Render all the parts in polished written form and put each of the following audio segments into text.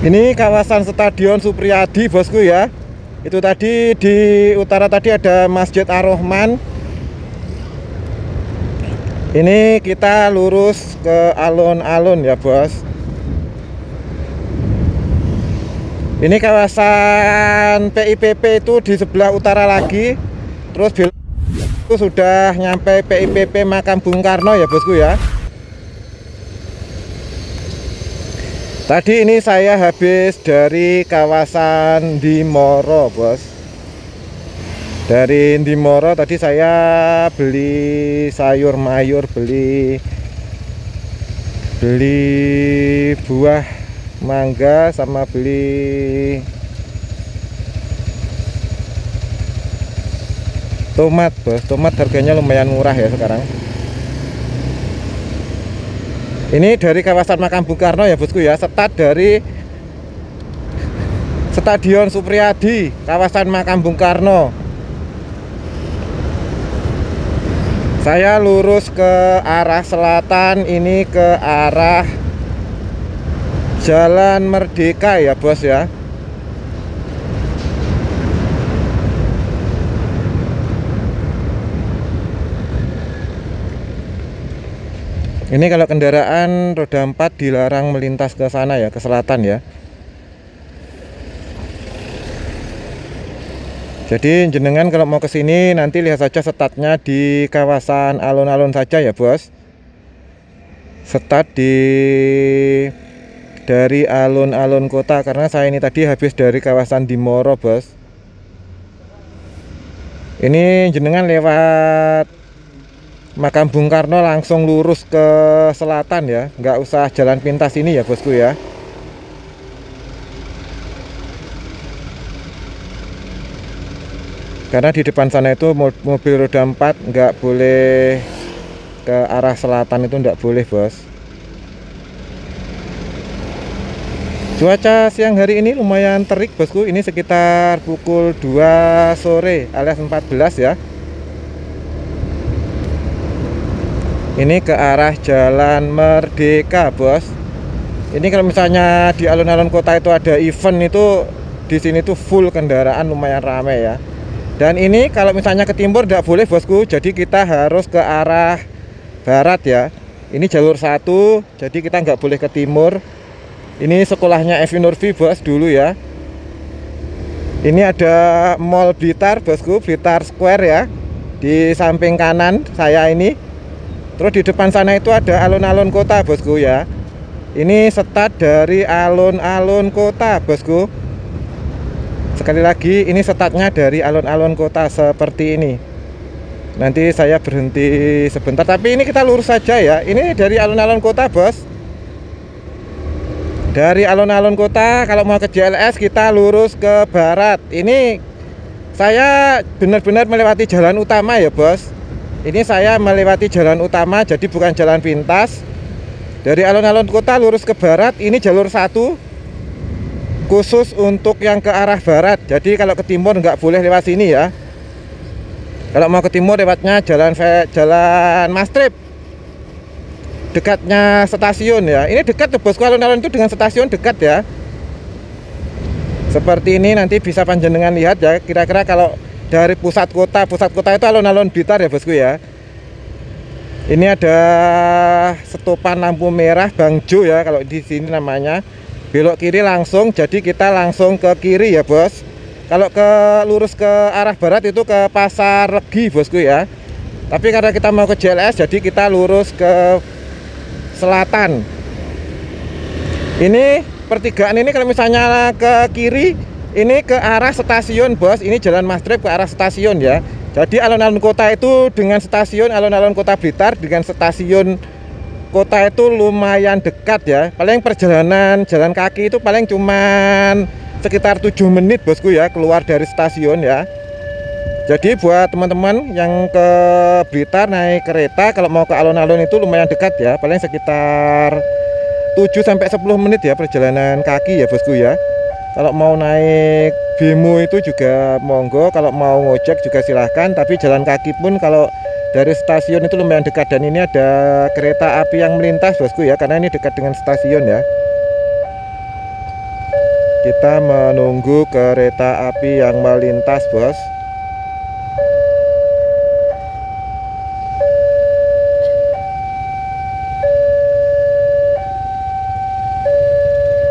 Ini kawasan Stadion Supriyadi bosku ya. Itu tadi di utara tadi ada Masjid Ar-Rahman. Ini kita lurus ke alun-alun ya bos. Ini kawasan PIPP itu di sebelah utara lagi. Terus itu sudah nyampe PIPP Makam Bung Karno ya bosku ya. Tadi ini saya habis dari kawasan Ndimoro bos. Dari Ndimoro tadi saya beli sayur mayur, beli buah mangga, sama beli tomat bos. Tomat harganya lumayan murah ya sekarang. Ini dari kawasan Makam Bung Karno ya bosku ya. Start dari Stadion Supriyadi, kawasan Makam Bung Karno. Saya lurus ke arah selatan, ini ke arah Jalan Merdeka ya bos ya. Ini kalau kendaraan roda 4 dilarang melintas ke sana ya, ke selatan ya. Jadi jenengan kalau mau ke sini nanti lihat saja startnya di kawasan alun-alun saja ya bos. Start dari alun-alun kota, karena saya ini tadi habis dari kawasan Ndimoro bos. Ini jenengan lewat Makam Bung Karno langsung lurus ke selatan ya, nggak usah jalan pintas ini ya bosku ya. Karena di depan sana itu mobil roda 4 nggak boleh ke arah selatan, itu nggak boleh bos. Cuaca siang hari ini lumayan terik bosku. Ini sekitar pukul 2 sore alias 14 ya. Ini ke arah Jalan Merdeka bos. Ini kalau misalnya di alun-alun kota itu ada event, itu di sini tuh full kendaraan, lumayan ramai ya. Dan ini kalau misalnya ke timur tidak boleh bosku, jadi kita harus ke arah barat ya. Ini jalur 1, jadi kita nggak boleh ke timur. Ini sekolahnya Evi Nurfi bos dulu ya. Ini ada Mall Blitar bosku, Blitar Square ya, di samping kanan saya ini. Terus di depan sana itu ada alun-alun kota bosku ya. Ini start dari alun-alun kota bosku. Sekali lagi, ini startnya dari alun-alun kota seperti ini. Nanti saya berhenti sebentar, tapi ini kita lurus saja ya. Ini dari alun-alun kota bos. Dari alun-alun kota kalau mau ke JLS kita lurus ke barat. Ini saya benar-benar melewati jalan utama ya bos. Ini saya melewati jalan utama, jadi bukan jalan pintas. Dari alun-alun kota lurus ke barat, ini jalur 1 khusus untuk yang ke arah barat. Jadi kalau ke timur nggak boleh lewat sini ya. Kalau mau ke timur lewatnya jalan Mastrip, dekatnya stasiun ya. Ini dekat tuh bosku, alun-alun itu dengan stasiun dekat ya. Seperti ini nanti bisa panjenengan lihat ya, kira-kira kalau dari pusat kota itu alun-alun Blitar ya bosku ya. Ini ada stopan lampu merah Bang Jo ya, kalau di sini namanya. Belok kiri langsung, jadi kita langsung ke kiri ya bos. Kalau lurus ke arah barat itu ke Pasar Legi bosku ya. Tapi karena kita mau ke JLS, jadi kita lurus ke selatan. Ini pertigaan ini kalau misalnya ke kiri, ini ke arah stasiun bos. Ini jalan Mastrip ke arah stasiun ya. Jadi alun-alun kota itu dengan stasiun alun-alun kota Blitar dengan stasiun kota itu lumayan dekat ya. Paling perjalanan jalan kaki itu paling cuman sekitar 7 menit bosku ya, keluar dari stasiun ya. Jadi buat teman-teman yang ke Blitar naik kereta, kalau mau ke alun-alun itu lumayan dekat ya. Paling sekitar 7-10 menit ya perjalanan kaki ya bosku ya. Kalau mau naik bemo itu juga monggo, kalau mau ngojek juga silahkan. Tapi jalan kaki pun kalau dari stasiun itu lumayan dekat. Dan ini ada kereta api yang melintas bosku ya, karena ini dekat dengan stasiun ya. Kita menunggu kereta api yang melintas, bos.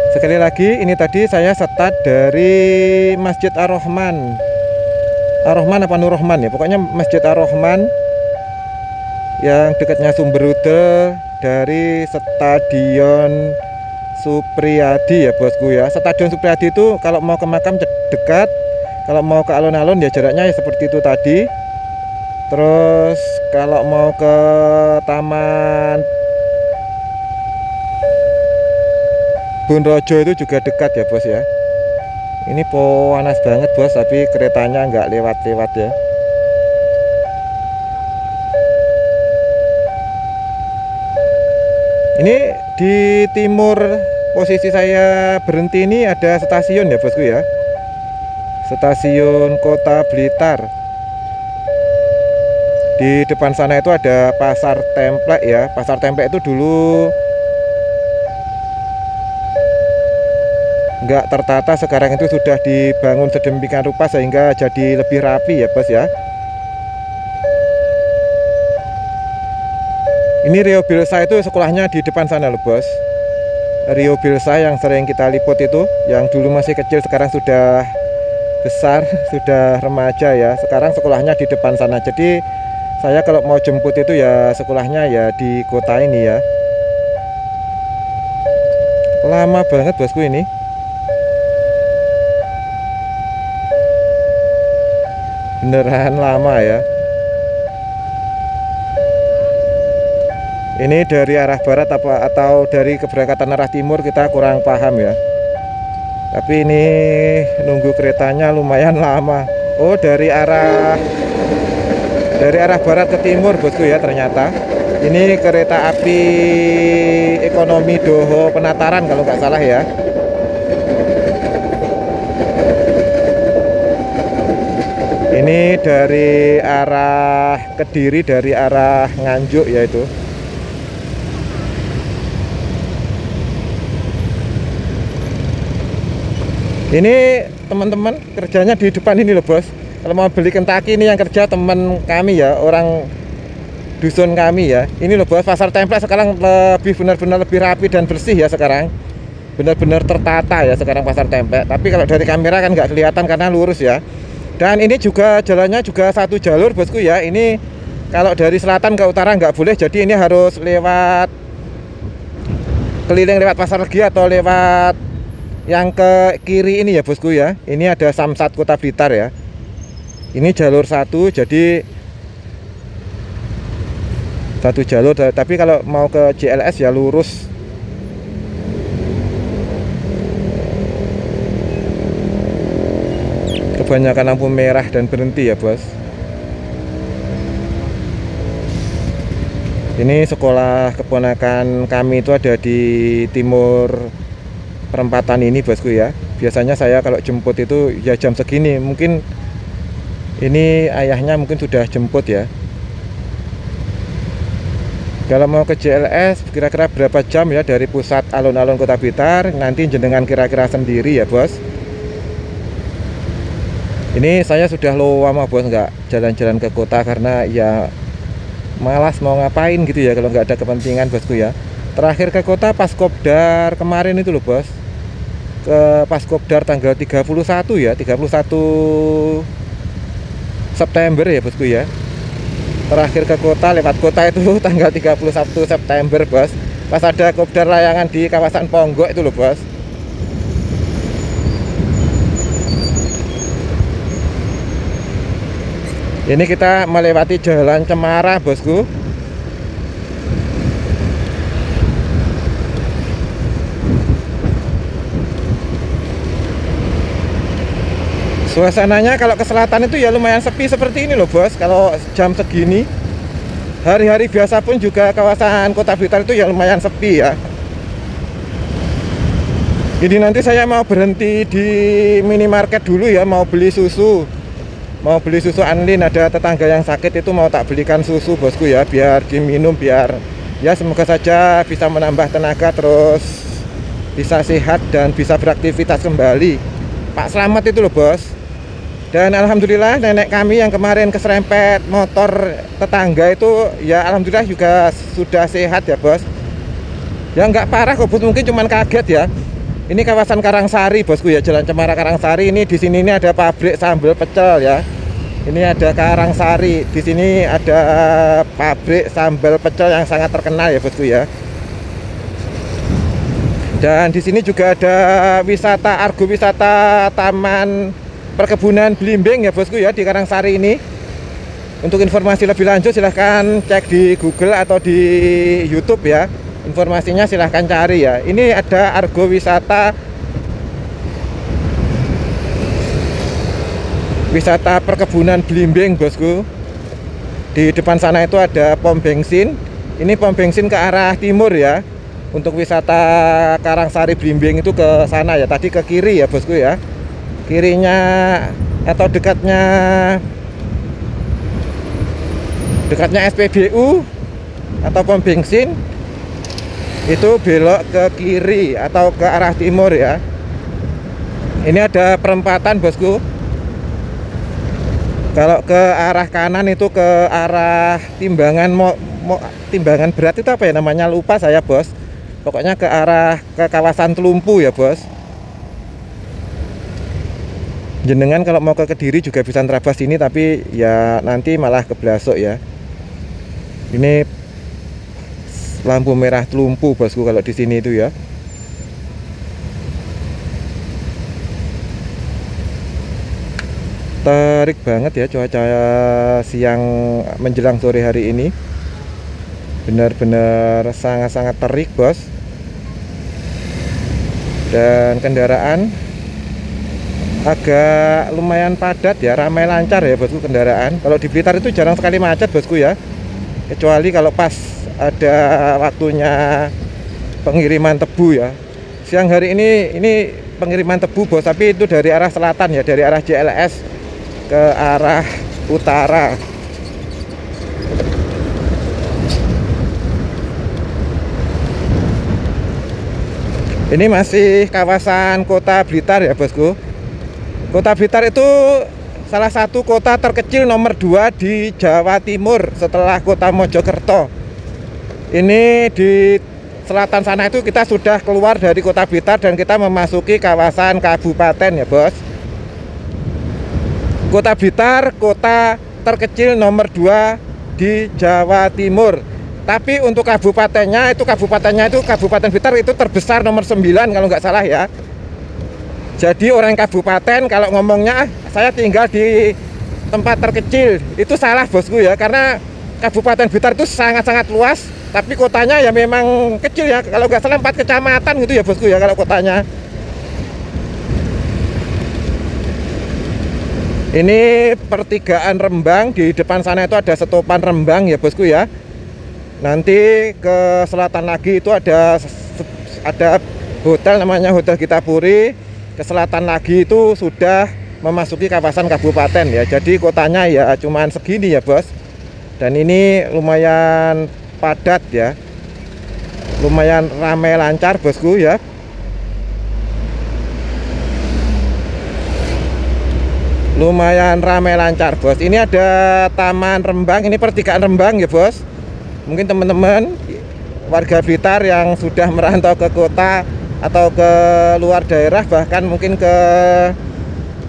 Sekali lagi, ini tadi saya start dari Masjid Ar-Rahman. Ar-Rahman apa Nur-Rahman ya? Pokoknya Masjid Ar-Rahman yang dekatnya Sumberudel, dari Stadion Supriyadi ya bosku ya. Stadion Supriyadi itu kalau mau ke makam dekat, kalau mau ke alun-alun ya jaraknya ya seperti itu tadi. Terus kalau mau ke Taman Bunrojo itu juga dekat ya bos ya. Ini panas banget bos, tapi keretanya nggak lewat-lewat ya. Ini di timur posisi saya berhenti ini ada stasiun ya bosku ya. Stasiun Kota Blitar. Di depan sana itu ada Pasar Templek ya. Pasar Templek itu dulu nggak tertata, sekarang itu sudah dibangun sedemikian rupa sehingga jadi lebih rapi ya bos ya. Ini Rio Bilsa itu sekolahnya di depan sana loh bos. Rio Bilsa yang sering kita liput itu, yang dulu masih kecil sekarang sudah besar, sudah remaja ya. Sekarang sekolahnya di depan sana. Jadi saya kalau mau jemput itu ya sekolahnya ya di kota ini ya. Lama banget bosku ini. Beneran lama ya. Ini dari arah barat atau dari keberangkatan arah timur kita kurang paham ya. Tapi ini nunggu keretanya lumayan lama. Oh, dari arah barat ke timur bosku ya ternyata. Ini kereta api ekonomi Doho Penataran kalau nggak salah ya. Ini dari arah Kediri, dari arah Nganjuk yaitu. Ini teman-teman kerjanya di depan ini loh bos. Kalau mau beli Kentucky ini yang kerja teman kami ya, orang dusun kami ya. Ini loh bos, Pasar Templek sekarang lebih benar-benar lebih rapi dan bersih ya sekarang. Benar-benar tertata ya sekarang Pasar Templek. Tapi kalau dari kamera kan nggak kelihatan karena lurus ya. Dan ini juga jalannya juga satu jalur bosku ya. Ini kalau dari selatan ke utara nggak boleh, jadi ini harus lewat keliling lewat Pasar Legi atau lewat yang ke kiri ini ya bosku ya. Ini ada Samsat Kota Blitar ya. Ini jalur satu, jadi satu jalur. Tapi kalau mau ke JLS ya lurus. Kebanyakan lampu merah dan berhenti ya bos. Ini sekolah keponakan kami itu ada di timur perempatan ini bosku ya. Biasanya saya kalau jemput itu ya jam segini. Mungkin ini ayahnya mungkin sudah jemput ya. Kalau mau ke JLS kira-kira berapa jam ya dari pusat alun-alun Kota Blitar? Nanti jenengan kira-kira sendiri ya bos. Ini saya sudah lama bos nggak jalan-jalan ke kota karena ya malas mau ngapain gitu ya kalau nggak ada kepentingan bosku ya. Terakhir ke kota pas Kopdar kemarin itu loh bos. Ke pas Kopdar tanggal 31 ya, 31 September ya bosku ya. Terakhir ke kota lewat kota itu tanggal 31 September bos. Pas ada Kopdar layangan di kawasan Ponggok itu loh bos. Ini kita melewati Jalan Cemara bosku. Suasananya kalau ke selatan itu ya lumayan sepi seperti ini loh bos. Kalau jam segini, hari-hari biasa pun juga kawasan Kota Blitar itu ya lumayan sepi ya. Jadi nanti saya mau berhenti di minimarket dulu ya, mau beli susu. Mau beli susu Anlin, ada tetangga yang sakit itu mau tak belikan susu bosku ya, biar diminum, biar ya semoga saja bisa menambah tenaga terus bisa sehat dan bisa beraktivitas kembali. Pak Slamet itu loh bos. Dan alhamdulillah nenek kami yang kemarin keserempet motor tetangga itu ya alhamdulillah juga sudah sehat ya bos. Ya nggak parah kok bos, mungkin cuman kaget ya. Ini kawasan Karangsari bosku ya, Jalan Cemara Karangsari. Ini di sini ini ada pabrik sambal pecel ya. Ini ada Karangsari. Di sini ada pabrik sambal pecel yang sangat terkenal ya bosku ya. Dan di sini juga ada wisata Argo Wisata Taman Perkebunan Blimbing ya bosku ya, di Karangsari ini. Untuk informasi lebih lanjut silahkan cek di Google atau di YouTube ya. Informasinya silahkan cari ya. Ini ada Argo Wisata Perkebunan Blimbing bosku. Di depan sana itu ada pom bensin. Ini pom bensin ke arah timur ya. Untuk wisata Karangsari Blimbing itu ke sana ya. Tadi ke kiri ya bosku ya. Kirinya atau dekatnya SPBU atau pom bensin itu belok ke kiri atau ke arah timur ya. Ini ada perempatan bosku. Kalau ke arah kanan itu ke arah timbangan timbangan berat itu apa ya namanya, lupa saya bos. Pokoknya ke arah ke kawasan Telumpu ya bos. Jenengan kalau mau ke Kediri juga bisa nerabas ini, tapi ya nanti malah ke Blasok ya. Ini lampu merah Telumpu bosku kalau di sini itu ya. Terik banget ya cuaca siang menjelang sore hari ini. Benar-benar sangat-sangat terik bos. Dan kendaraan agak lumayan padat ya, ramai lancar ya bosku kendaraan. Kalau di Blitar itu jarang sekali macet bosku ya, kecuali kalau pas ada waktunya pengiriman tebu ya. Siang hari ini pengiriman tebu bos, tapi itu dari arah selatan ya, dari arah JLS ke arah utara. Ini masih kawasan kota Blitar ya bosku. Kota Blitar itu salah satu kota terkecil nomor 2 di Jawa Timur setelah kota Mojokerto. Ini di selatan sana itu kita sudah keluar dari kota Blitar dan kita memasuki kawasan kabupaten ya bos. Kota Blitar kota terkecil nomor 2 di Jawa Timur. Tapi untuk kabupatennya itu Kabupaten Blitar itu terbesar nomor 9 kalau nggak salah ya. Jadi orang kabupaten kalau ngomongnya saya tinggal di tempat terkecil itu salah bosku ya, karena Kabupaten Blitar itu sangat-sangat luas, tapi kotanya ya memang kecil ya. Kalau nggak salah 4 kecamatan gitu ya bosku ya kalau kotanya. Ini pertigaan Rembang, di depan sana itu ada stopan Rembang ya bosku ya. Nanti ke selatan lagi itu ada hotel namanya Hotel Gita Puri. Ke selatan lagi itu sudah memasuki kawasan kabupaten ya. Jadi kotanya ya cuman segini ya bos. Dan ini lumayan padat ya, lumayan ramai lancar bosku ya. Lumayan ramai lancar bos. Ini ada Taman Rembang, ini pertigaan Rembang ya bos. Mungkin teman-teman warga Blitar yang sudah merantau ke kota atau ke luar daerah, bahkan mungkin ke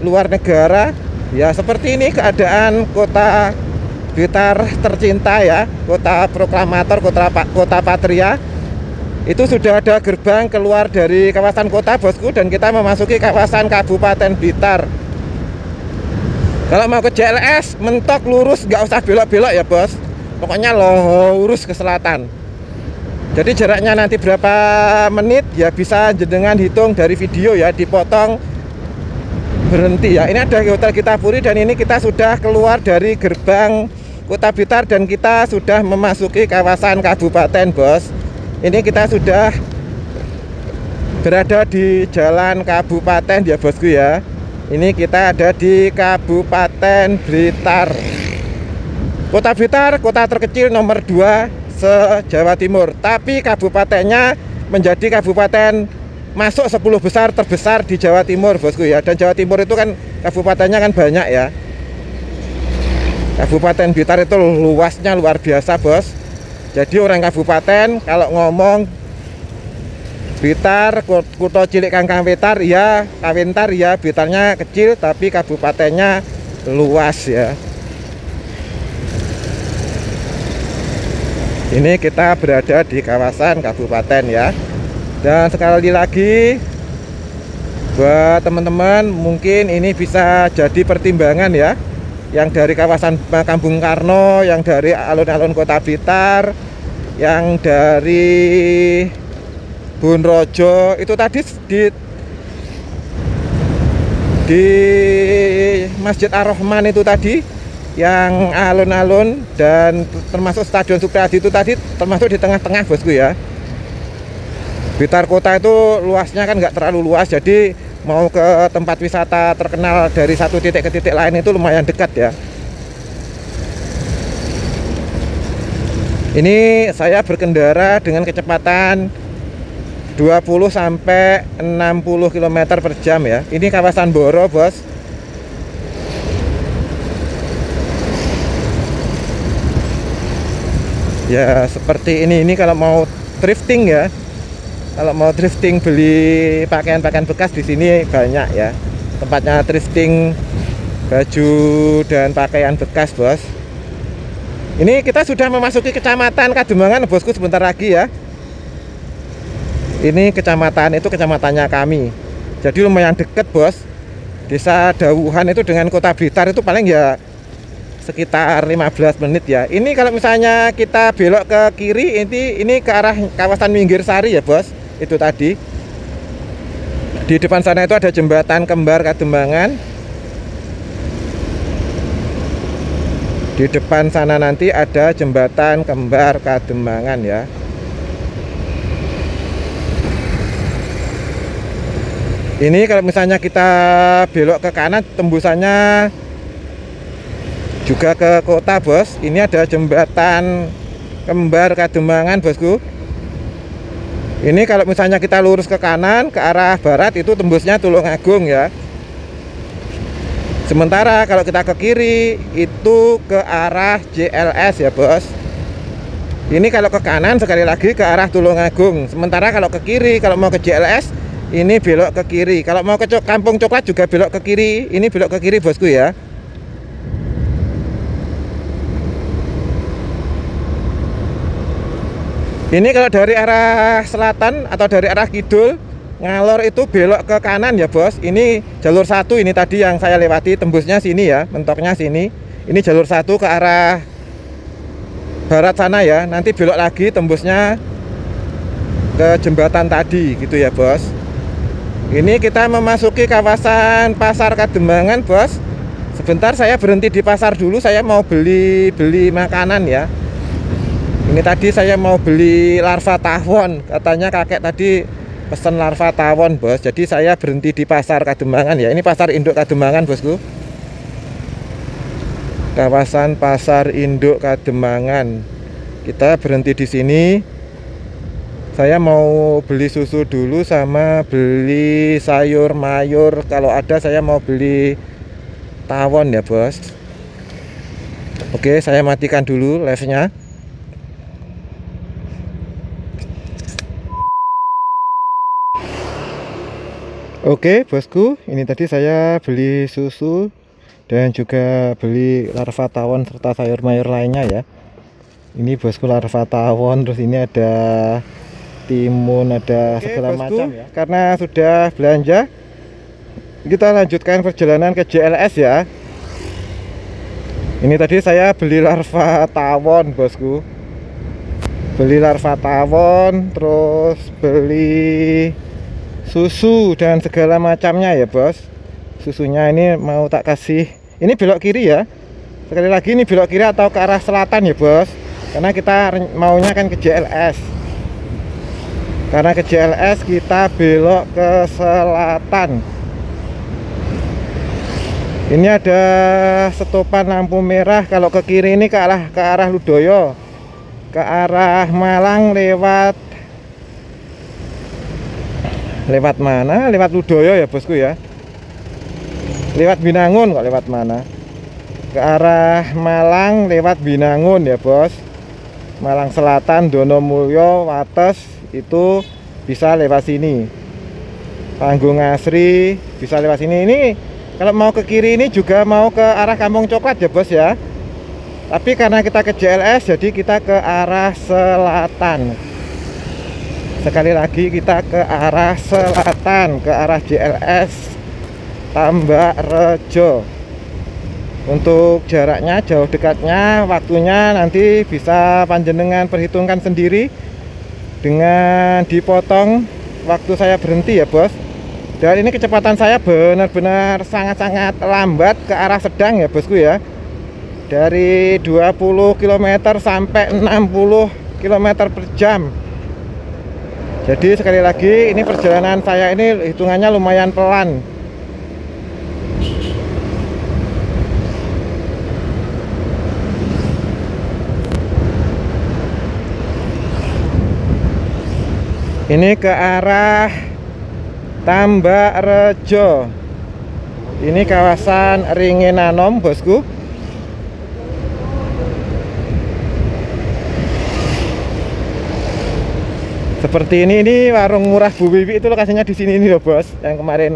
luar negara ya, seperti ini keadaan kota Blitar tercinta ya, kota proklamator, kota patria. Itu sudah ada gerbang keluar dari kawasan kota bosku, dan kita memasuki kawasan Kabupaten Blitar. Kalau mau ke JLS mentok lurus, nggak usah belok-belok ya bos, pokoknya lurus ke selatan. Jadi jaraknya nanti berapa menit ya bisa jenengan hitung dari video ya, dipotong berhenti ya. Ini ada Hotel Gita Puri dan ini kita sudah keluar dari gerbang Kota Blitar dan kita sudah memasuki kawasan kabupaten bos. Ini kita sudah berada di jalan kabupaten ya bosku ya. Ini kita ada di Kabupaten Blitar. Kota Blitar kota terkecil nomor 2 se-Jawa Timur, tapi kabupatennya menjadi Kabupaten masuk 10 besar terbesar di Jawa Timur bosku ya. Dan Jawa Timur itu kan kabupatennya kan banyak ya. Kabupaten Blitar itu luasnya luar biasa bos. Jadi orang kabupaten kalau ngomong Blitar, kutha cilik kang kawentar ya, Blitarnya kecil tapi kabupatennya luas ya. Ini kita berada di kawasan kabupaten ya. Dan sekali lagi buat teman-teman mungkin ini bisa jadi pertimbangan ya, yang dari kawasan Makam Bung Karno, yang dari alun-alun Kota Blitar, yang dari Bunrojo itu tadi di Masjid Ar-Rahman itu tadi, yang alun-alun dan termasuk Stadion Supriyadi itu tadi termasuk di tengah-tengah bosku ya. Blitar kota itu luasnya kan nggak terlalu luas, jadi mau ke tempat wisata terkenal dari satu titik ke titik lain itu lumayan dekat ya. Ini saya berkendara dengan kecepatan 20 sampai 60 km per jam ya. Ini kawasan Boro bos. Ya seperti ini kalau mau drifting ya. Kalau mau drifting beli pakaian-pakaian bekas di sini banyak ya. Tempatnya drifting baju dan pakaian bekas, bos. Ini kita sudah memasuki Kecamatan Kademangan, bosku, sebentar lagi ya. Ini kecamatan itu kecamatannya kami. Jadi lumayan deket, bos. Desa Dawuhan itu dengan Kota Blitar itu paling ya sekitar 15 menit ya. Ini kalau misalnya kita belok ke kiri, ini ke arah kawasan Minggir Sari ya, bos. Itu tadi di depan sana itu ada jembatan kembar Kademangan. Di depan sana nanti ada jembatan kembar Kademangan ya. Ini kalau misalnya kita belok ke kanan tembusannya juga ke kota, bos. Ini ada jembatan kembar Kademangan, bosku. Ini kalau misalnya kita lurus ke kanan ke arah barat itu tembusnya Tulungagung ya. Sementara kalau kita ke kiri itu ke arah JLS ya, bos. Ini kalau ke kanan sekali lagi ke arah Tulungagung. Sementara kalau ke kiri kalau mau ke JLS ini belok ke kiri. Kalau mau ke Kampung Coklat juga belok ke kiri. Ini belok ke kiri, bosku ya. Ini kalau dari arah selatan atau dari arah kidul ngalor itu belok ke kanan ya, bos. Ini jalur 1 ini tadi yang saya lewati, tembusnya sini ya, mentoknya sini. Ini jalur 1 ke arah barat sana ya. Nanti belok lagi tembusnya ke jembatan tadi gitu ya, bos. Ini kita memasuki kawasan Pasar Kademangan, bos. Sebentar saya berhenti di pasar dulu, saya mau beli makanan ya. Ini tadi saya mau beli larva tawon. Katanya kakek tadi pesen larva tawon, bos. Jadi saya berhenti di Pasar Kademangan ya. Ini pasar induk Kademangan, bosku. Kawasan Pasar Induk Kademangan. Kita berhenti di sini. Saya mau beli susu dulu sama beli sayur mayur. Kalau ada saya mau beli tawon ya, bos. Oke, saya matikan dulu live-nya. Oke, bosku, ini tadi saya beli susu dan juga beli larva tawon serta sayur mayur lainnya ya. Ini, bosku, larva tawon, terus ini ada timun, ada segala macam ya. Karena sudah belanja, kita lanjutkan perjalanan ke JLS ya. Ini tadi saya beli larva tawon, bosku. Beli larva tawon, terus beli susu dan segala macamnya ya, bos. Susunya ini mau tak kasih. Ini belok kiri ya. Sekali lagi ini belok kiri atau ke arah selatan ya, bos. Karena kita maunya kan ke JLS. Karena ke JLS kita belok ke selatan. Ini ada stopan lampu merah. Kalau ke kiri ini ke arah Ludoyo, ke arah Malang Lewat mana? Lewat Ludoyo ya bosku ya. Lewat Binangun kok, lewat mana? Ke arah Malang lewat Binangun ya bos. Malang Selatan, Donomulyo, Wates itu bisa lewat sini. Panggung Asri bisa lewat sini. Ini kalau mau ke kiri ini juga mau ke arah Kampung Coklat ya bos ya. Tapi karena kita ke JLS jadi kita ke arah selatan. Sekali lagi kita ke arah selatan, ke arah JLS Tambak Rejo. Untuk jaraknya jauh dekatnya, waktunya nanti bisa panjenengan perhitungkan sendiri dengan dipotong waktu saya berhenti ya bos. Dan ini kecepatan saya benar-benar sangat-sangat lambat ke arah sedang ya bosku ya. Dari 20 km sampai 60 km per jam. Jadi sekali lagi ini perjalanan saya ini hitungannya lumayan pelan. Ini ke arah Tambak Rejo. Ini kawasan Ringenanom bosku. Seperti ini warung murah Bu Wiwi itu lokasinya di sini nih loh bos. Yang kemarin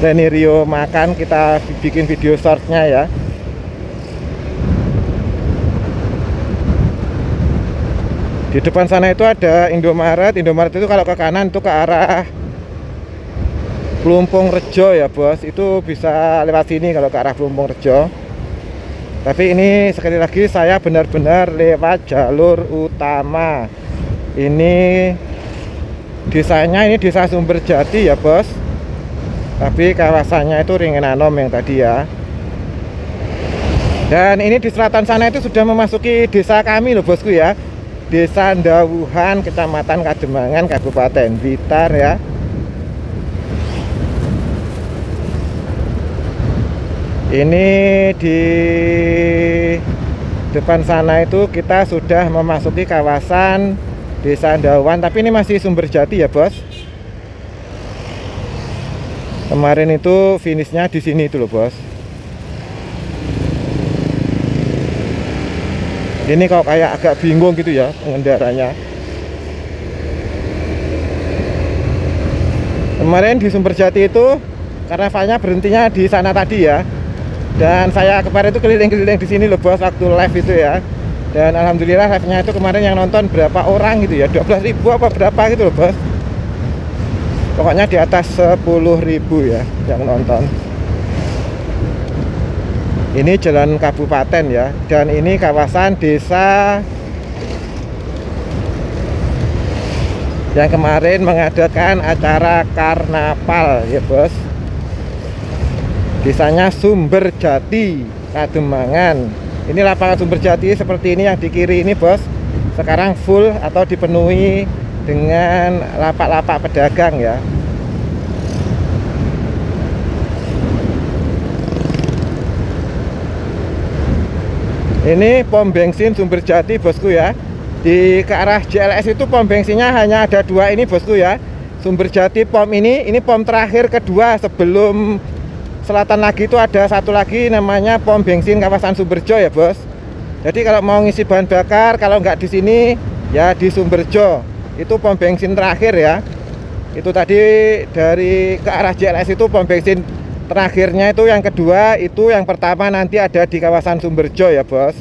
Reni Rio makan, kita bikin video shortnya ya. Di depan sana itu ada Indomaret. Indomaret itu kalau ke kanan itu ke arah Plumpung Rejo ya bos. Itu bisa lewat sini kalau ke arah Plumpung Rejo. Tapi ini sekali lagi saya benar-benar lewat jalur utama. Ini desanya ini desa Sumberjati ya bos. Tapi kawasannya itu Ringenanom yang tadi ya. Dan ini di selatan sana itu sudah memasuki desa kami loh bosku ya. Desa Ndawuhan, Kecamatan Kademangan, Kabupaten Blitar ya. Ini di depan sana itu kita sudah memasuki kawasan Desa Ndawuhan, tapi ini masih Sumberjati ya bos. Kemarin itu finishnya di sini itu loh bos. Ini kok kayak agak bingung gitu ya pengendaranya. Kemarin di Sumberjati itu karavannya berhentinya di sana tadi ya. Dan saya kemarin itu keliling-keliling di sini loh bos waktu live itu ya. Dan alhamdulillah live-nya itu kemarin yang nonton berapa orang gitu ya, 12.000 apa berapa gitu loh bos. Pokoknya di atas 10.000 ya yang nonton. Ini jalan kabupaten ya, dan ini kawasan desa yang kemarin mengadakan acara karnaval ya bos. Desanya Sumberjati, Kademangan. Ini lapangan Sumberjati seperti ini yang di kiri ini bos. Sekarang full atau dipenuhi dengan lapak-lapak pedagang ya. Ini pom bensin Sumberjati bosku ya. Di ke arah JLS itu pom bensinnya hanya ada 2 ini bosku ya. Sumberjati pom ini pom terakhir kedua, sebelum selatan lagi itu ada satu lagi namanya pom bensin kawasan Sumberjo ya bos. Jadi kalau mau ngisi bahan bakar, kalau nggak di sini ya di Sumberjo. Itu pom bensin terakhir ya. Itu tadi dari ke arah JLS itu pom bensin terakhirnya itu yang kedua, itu yang pertama nanti ada di kawasan Sumberjo ya bos.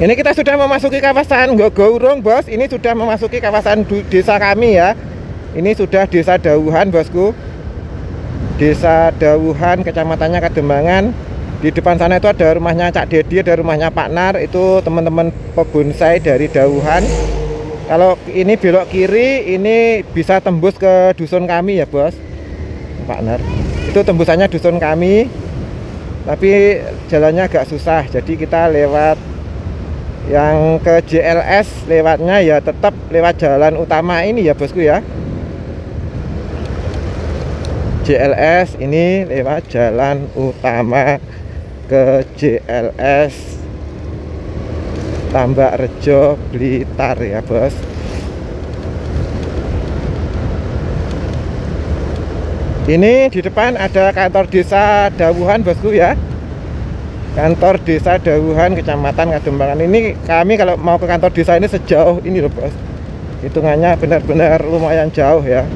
Ini kita sudah memasuki kawasan Ngogowurung bos. Ini sudah memasuki kawasan desa kami ya. Ini sudah desa Dawuhan bosku. Desa Dawuhan, kecamatannya Kademangan. Di depan sana itu ada rumahnya Cak Dedi, ada rumahnya Pak Nar. Itu teman-teman pebonsai dari Dawuhan. Kalau ini belok kiri, ini bisa tembus ke dusun kami ya bos, Pak Nar. Itu tembusannya dusun kami, tapi jalannya agak susah. Jadi kita lewat yang ke JLS, lewatnya ya tetap lewat jalan utama ini ya bosku ya. JLS ini lewat jalan utama ke JLS Tambak Rejo, Blitar ya bos. Ini di depan ada kantor desa Dawuhan bosku ya. Kantor desa Dawuhan Kecamatan Kadembangan. Ini kami kalau mau ke kantor desa ini sejauh ini loh bos. Hitungannya benar-benar lumayan jauh ya.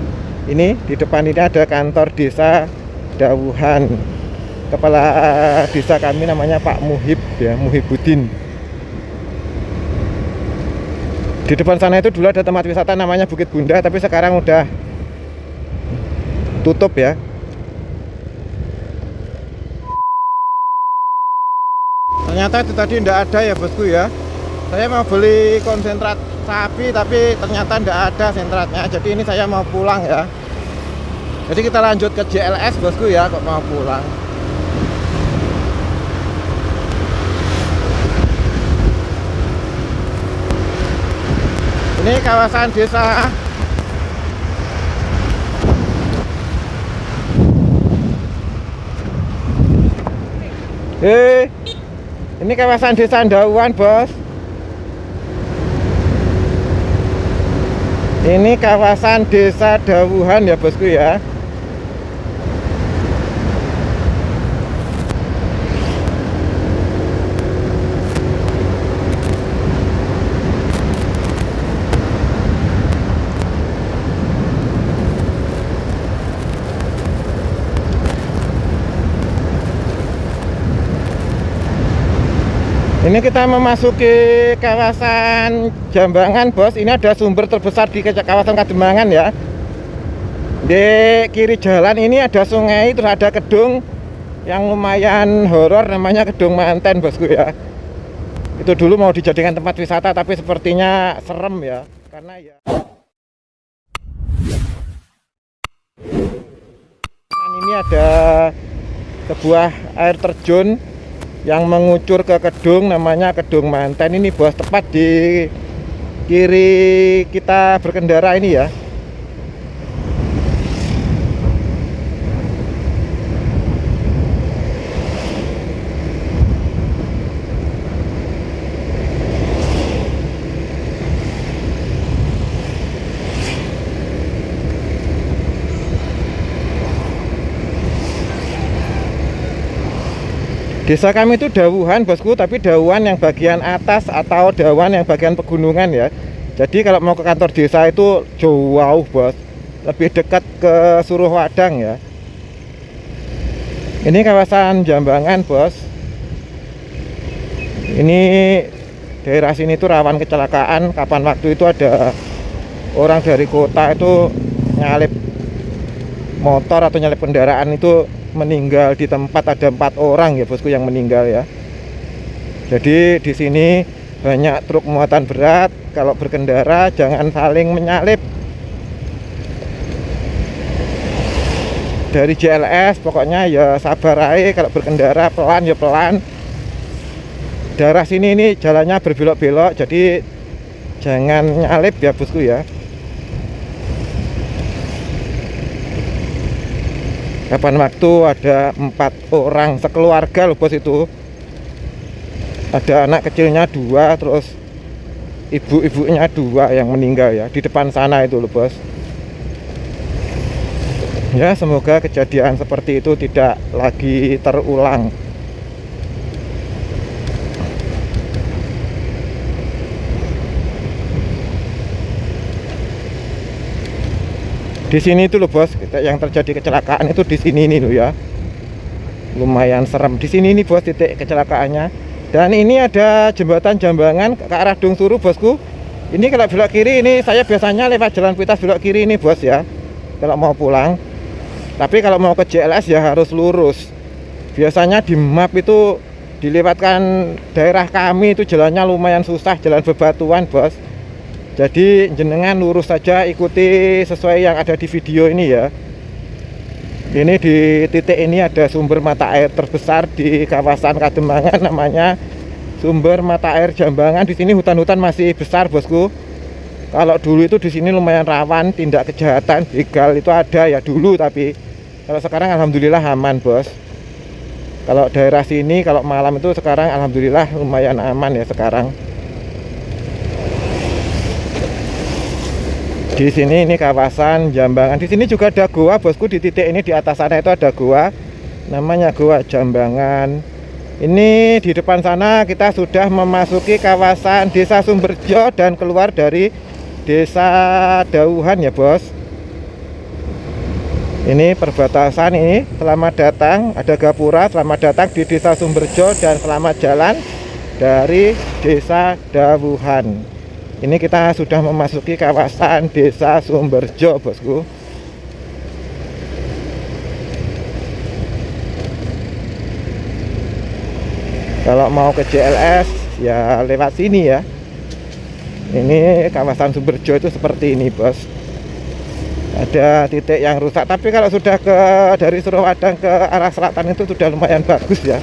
Ini di depan ini ada kantor desa Dawuhan. Kepala desa kami namanya Pak Muhib ya, Muhibudin. Di depan sana itu dulu ada tempat wisata namanya Bukit Bunda, tapi sekarang udah tutup ya. Ternyata itu tadi tidak ada ya bosku ya. Saya mau beli konsentrat sapi tapi ternyata tidak ada sentratnya. Jadi ini saya mau pulang ya. Jadi kita lanjut ke JLS bosku ya, kok mau pulang. Ini kawasan desa ini kawasan desa Dawuhan bos. Ini kawasan desa Dawuhan ya bosku ya. Ini kita memasuki kawasan Jambangan bos. Ini ada sumber terbesar di kawasan Kadembangan ya. Di kiri jalan ini ada sungai, terus ada gedung yang lumayan horor namanya Gedung Manten bosku ya. Itu dulu mau dijadikan tempat wisata tapi sepertinya serem ya. Karena ya ini ada sebuah air terjun yang mengucur ke gedung namanya Gedung Manten ini bos, tepat di kiri kita berkendara ini ya. Desa kami itu Dawuhan bosku, tapi Dawuhan yang bagian atas atau Dawuhan yang bagian pegunungan ya. Jadi kalau mau ke kantor desa itu jauh bos, lebih dekat ke Suruhwadang ya. Ini kawasan Jambangan bos. Ini daerah sini tuh rawan kecelakaan. Kapan waktu itu ada orang dari kota itu nyalip motor atau nyalip kendaraan itu meninggal di tempat, ada 4 orang ya bosku yang meninggal ya. Jadi di sini banyak truk muatan berat. Kalau berkendara jangan saling menyalip. Dari JLS pokoknya ya sabar aja, kalau berkendara pelan ya pelan. Daerah sini ini jalannya berbelok-belok, jadi jangan nyalip ya bosku ya. Kapan waktu ada 4 orang sekeluarga loh bos itu. Ada anak kecilnya 2, terus ibu-ibunya 2 yang meninggal ya di depan sana itu loh bos. Ya semoga kejadian seperti itu tidak lagi terulang. Di sini itu loh bos, yang terjadi kecelakaan itu di sini nih loh ya. Lumayan serem. Di sini nih bos titik kecelakaannya. Dan ini ada jembatan Jambangan ke arah Dungsuru bosku. Ini kalau belok kiri ini saya biasanya lewat Jalan Pitas belok kiri ini bos ya. Kalau mau pulang. Tapi kalau mau ke JLS ya harus lurus. Biasanya di map itu dilewatkan daerah kami itu jalannya lumayan susah, jalan bebatuan bos. Jadi jenengan lurus saja, ikuti sesuai yang ada di video ini ya. Ini di titik ini ada sumber mata air terbesar di kawasan Kadembangan namanya sumber mata air Jambangan. Di sini hutan-hutan masih besar bosku. Kalau dulu itu di sini lumayan rawan tindak kejahatan, begal itu ada ya dulu, tapi kalau sekarang alhamdulillah aman bos. Kalau daerah sini kalau malam itu sekarang alhamdulillah lumayan aman ya sekarang. Di sini ini kawasan Jambangan. Di sini juga ada gua, bosku. Di titik ini di atas sana itu ada gua, namanya Gua Jambangan. Ini di depan sana kita sudah memasuki kawasan Desa Sumberjo dan keluar dari Desa Dauhan ya, bos. Ini perbatasan ini. Selamat datang, ada gapura. Selamat datang di Desa Sumberjo dan selamat jalan dari Desa Dauhan. Ini kita sudah memasuki kawasan Desa Sumberjo, bosku. Kalau mau ke JLS ya lewat sini ya. Ini kawasan Sumberjo itu seperti ini, bos. Ada titik yang rusak, tapi kalau sudah dari Surowadang ke arah selatan itu sudah lumayan bagus ya.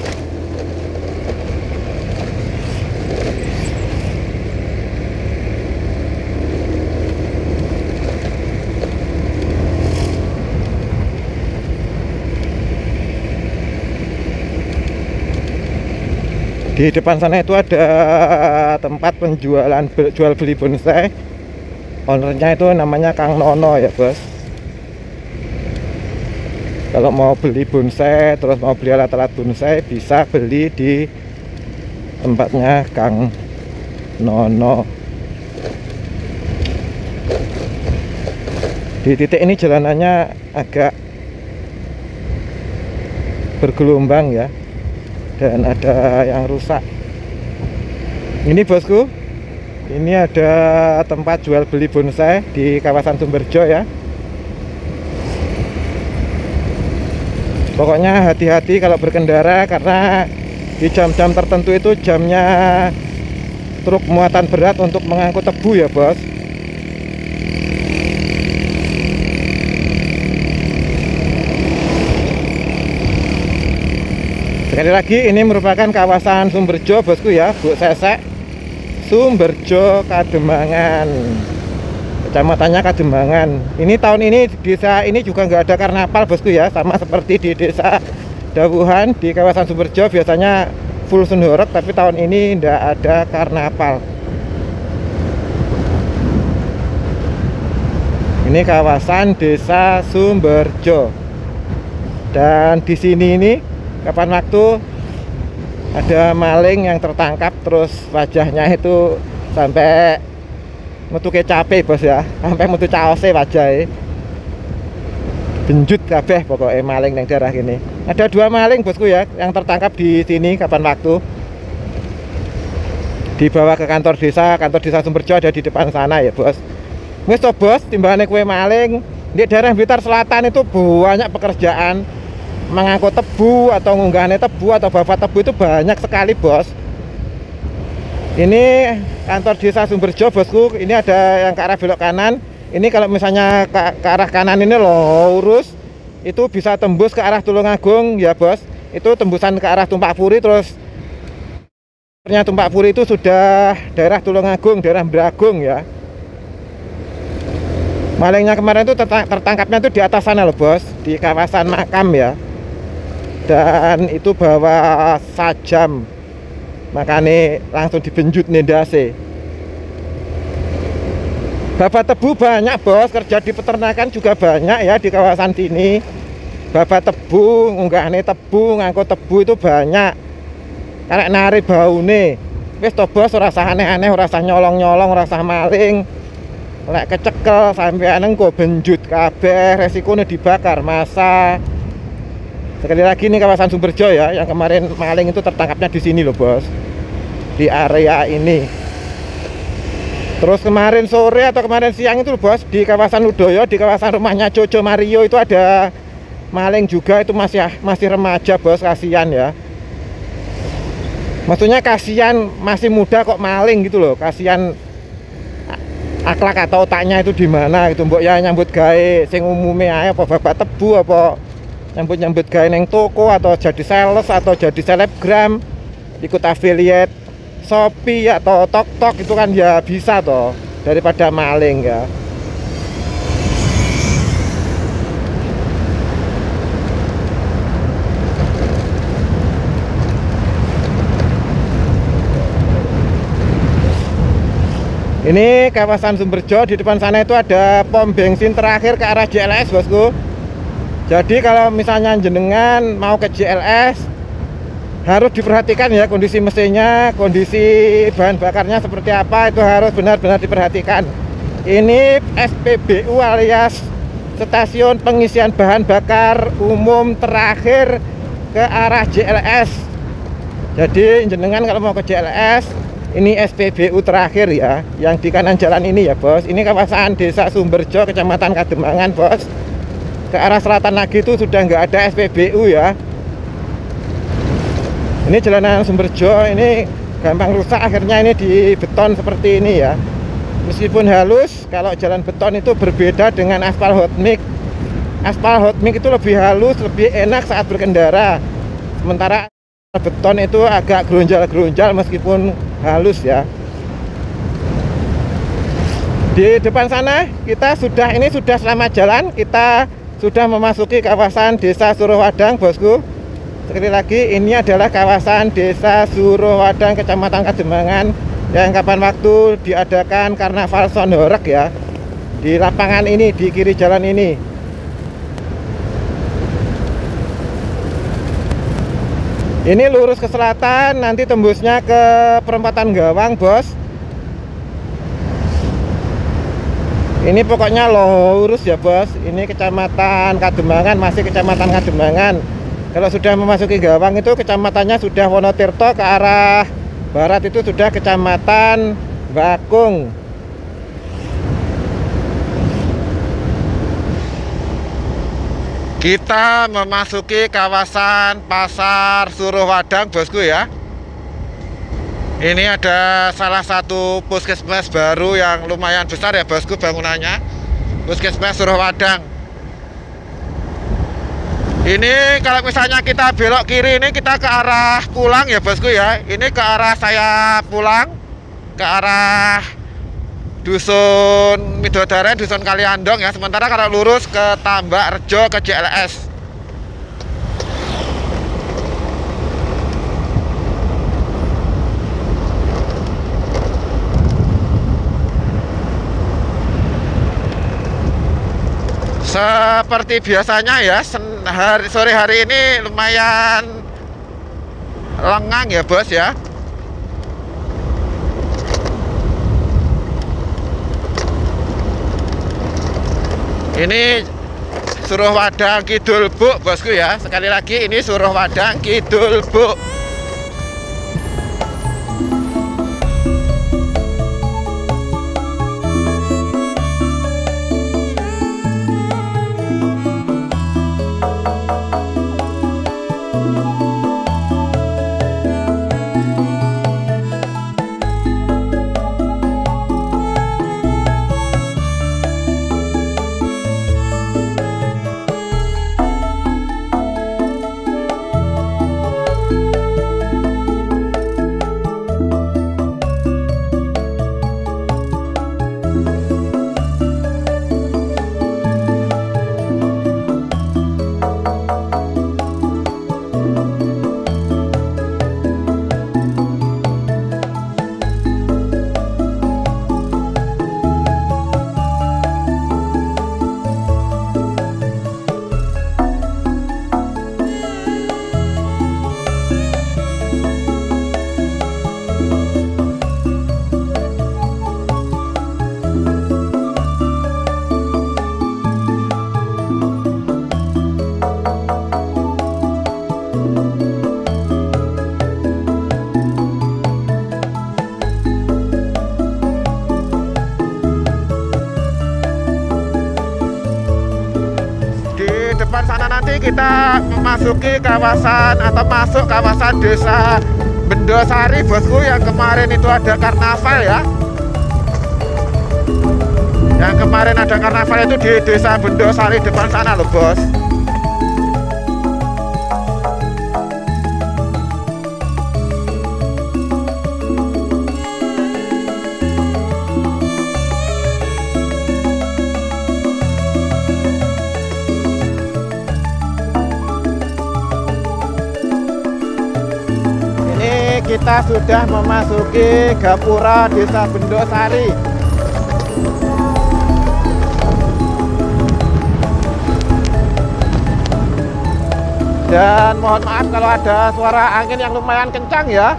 Di depan sana itu ada tempat penjualan jual beli bonsai. Ownernya itu namanya Kang Nono ya, bos. Kalau mau beli bonsai terus mau beli alat-alat bonsai bisa beli di tempatnya Kang Nono. Di titik ini jalanannya agak bergelombang ya, dan ada yang rusak. Ini, bosku, ini ada tempat jual beli bonsai di kawasan Sumberjo ya. Pokoknya hati-hati kalau berkendara, karena di jam-jam tertentu itu jamnya truk muatan berat untuk mengangkut tebu ya, bos. Sekali lagi, ini merupakan kawasan Sumberjo, bosku ya, Bu Sesek. Sumberjo Kademangan, kecamatannya Kademangan. Ini tahun ini desa ini juga nggak ada karnaval, bosku ya, sama seperti di Desa Dauhan. Di kawasan Sumberjo biasanya full sendorok, tapi tahun ini nggak ada karnaval. Ini kawasan Desa Sumberjo, dan di sini ini kapan waktu ada maling yang tertangkap, terus wajahnya itu sampai metu kecape, bos ya, sampai metu caose wajahnya benjut kabeh pokoknya maling yang daerah ini. Ada 2 maling, bosku ya, yang tertangkap di sini kapan waktu, dibawa ke kantor desa Sumberjo ada di depan sana ya, bos. Wis to, bos, timbangane kue maling di daerah Blitar Selatan itu banyak pekerjaan. Mengangkut tebu atau ngunggahane tebu atau babat tebu itu banyak sekali, bos. Ini kantor Desa Sumberjo, bosku. Ini ada yang ke arah belok kanan. Ini kalau misalnya ke arah kanan ini lurus, itu bisa tembus ke arah Tulungagung ya, bos. Itu tembusan ke arah Tumpak Puri, terus ternyata Tumpak Puri itu sudah daerah Tulungagung, daerah Bragung ya. Malingnya kemarin itu tertangkapnya itu di atas sana loh, bos, di kawasan makam ya. Dan itu bawa sajam, makanya langsung dibenjut nendase. Babat tebu banyak, bos, kerja di peternakan juga banyak ya di kawasan sini. Babat tebu, ngunggahane tebu, ngangkut tebu itu banyak. Karena nari baune. Wis to, bos, ora usah aneh-aneh, ora usah nyolong-nyolong, ora usah maling. Lek kecekel sampeyan engko benjut kabeh, resikonya dibakar masa. Sekali lagi ini kawasan Sumberjo ya, yang kemarin maling itu tertangkapnya di sini loh, bos, di area ini. Terus kemarin sore atau kemarin siang itu, bos, di kawasan Ludoyo, di kawasan rumahnya Jojo Mario itu ada maling juga, itu masih remaja, bos, kasihan ya. Maksudnya kasihan, masih muda kok maling gitu loh, kasihan. Akhlak atau otaknya itu di mana gitu, mbok ya nyambut gawe sing umume ae, apa babat tebu, apa nyambut gawe neng toko, atau jadi sales, atau jadi selebgram, ikut affiliate Shopee atau TokTok, itu kan ya bisa toh, daripada maling ya. Ini kawasan Sumberjo. Di depan sana itu ada pom bensin terakhir ke arah JLS, bosku. Jadi kalau misalnya jenengan mau ke JLS, harus diperhatikan ya kondisi mesinnya, kondisi bahan bakarnya seperti apa, itu harus benar-benar diperhatikan. Ini SPBU alias stasiun pengisian bahan bakar umum terakhir ke arah JLS. Jadi jenengan kalau mau ke JLS, ini SPBU terakhir ya, yang di kanan jalan ini ya bos. Ini kawasan Desa Sumberjo, Kecamatan Kademangan bos. Ke arah selatan lagi itu sudah nggak ada SPBU ya. Ini jalanan Sumberjo, ini gampang rusak, akhirnya ini di beton seperti ini ya. Meskipun halus, kalau jalan beton itu berbeda dengan aspal hot mix. Aspal hot mix itu lebih halus, lebih enak saat berkendara. Sementara beton itu agak gerunjal-gerunjal meskipun halus ya. Di depan sana kita sudah selamat jalan, kita sudah memasuki kawasan Desa Suruhwadang bosku. Sekali lagi, ini adalah kawasan Desa Suruhwadang, Kecamatan Kademangan, yang kapan waktu diadakan karnaval Sonhoreg ya, di lapangan ini, di kiri jalan ini. Ini lurus ke selatan, nanti tembusnya ke perempatan Gawang bos. Ini pokoknya lurus ya bos. Ini Kecamatan Kademangan, masih Kecamatan Kademangan. Kalau sudah memasuki Gawang itu kecamatannya sudah Wonotirto, ke arah barat itu sudah Kecamatan Bakung. Kita memasuki kawasan Pasar Suruhwadang bosku ya. Ini ada salah satu puskesmas baru yang lumayan besar ya bosku bangunannya. Puskesmas Suruhwadang. Ini kalau misalnya kita belok kiri, ini kita ke arah pulang ya bosku ya. Ini ke arah saya pulang, ke arah Dusun Midodaren, Dusun Kaliandong ya. Sementara kalau lurus ke Tambak Rejo, ke JLS. Seperti biasanya ya, sore hari ini lumayan lengang ya bos ya. Ini Suruhwadang Kidul Buk bosku ya. Sekali lagi, ini Suruhwadang Kidul Buk. Nanti kita memasuki kawasan atau masuk kawasan Desa Bendosari bosku, yang kemarin itu ada karnaval ya. Yang kemarin ada karnaval itu di Desa Bendosari depan sana loh bos. Kita sudah memasuki Gapura Desa Bendosari. Dan mohon maaf kalau ada suara angin yang lumayan kencang ya.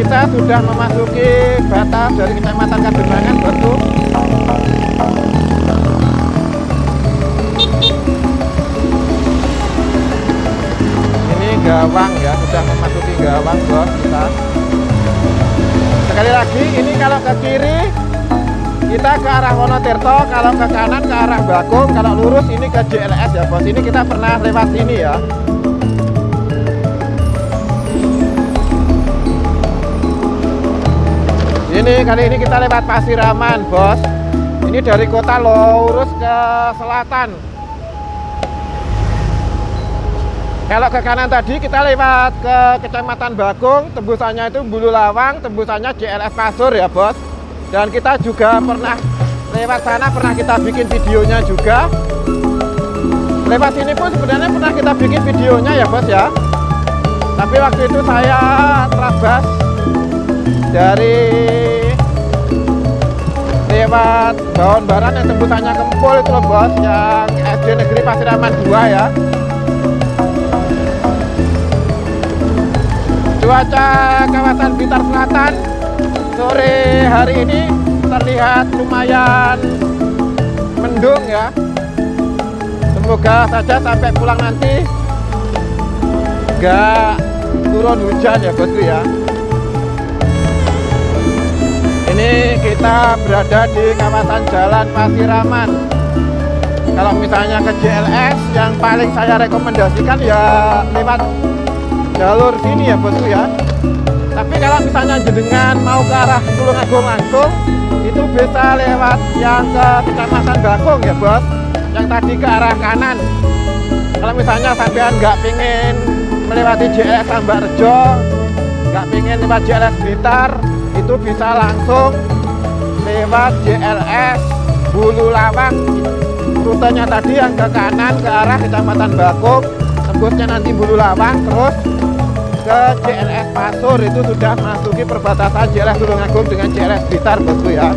kita sudah memasuki batas dari Kecamatan Kademangan, bosku. Ini Gawang ya, sudah memasuki Gawang, bos kita. Sekali lagi, ini kalau ke kiri kita ke arah Wonotirto, kalau ke kanan ke arah Bakung, kalau lurus ini ke JLS ya, bos. Ini kita pernah lewat sini ya. Ini kali ini kita lewat Pasiraman, bos. Ini dari kota lurus ke selatan. Kalau ke kanan tadi kita lewat ke Kecamatan Bakung, tembusannya itu Bulu Lawang, tembusannya JLS Pasur ya, bos. Dan kita juga pernah lewat sana, pernah kita bikin videonya juga. Lewat sini pun sebenarnya pernah kita bikin videonya ya, bos ya. Tapi waktu itu saya terabas dari lewat Bawon Baran yang tembusannya Kempul itu loh, bos, yang SD Negeri Pasiraman 2 ya. Cuaca kawasan Blitar Selatan sore hari ini terlihat lumayan mendung ya. Semoga saja sampai pulang nanti nggak turun hujan ya, bosku ya. Ini kita berada di kawasan Jalan Pasiraman. Kalau misalnya ke JLS, yang paling saya rekomendasikan ya lewat jalur sini ya, bosku ya. Tapi kalau misalnya jenengan mau ke arah Tulungagung langsung, itu bisa lewat yang ke Kecamatan Bakung ya, bos. Yang tadi ke arah kanan. Kalau misalnya sampean nggak pengen melewati JLS Tambak Rejo, nggak pengen lewat JLS Blitar, itu bisa langsung lewat JLS Bulu Lawang. Rutenya tadi yang ke kanan ke arah Kecamatan Bakung, tembusnya nanti Bulu Lawang, terus ke JLS Pasur, itu sudah memasuki perbatasan JLS Tulungagung dengan JLS Blitar, bosku ya.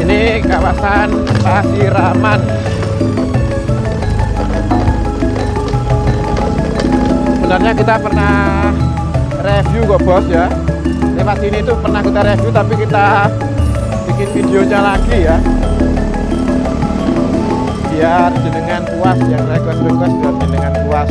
Ini kawasan Pasiraman. Sebenarnya kita pernah review kok, bos ya. Lewat sini itu pernah kita review, tapi kita bikin videonya lagi ya, biar jenengan puas, yang request biar jenengan puas.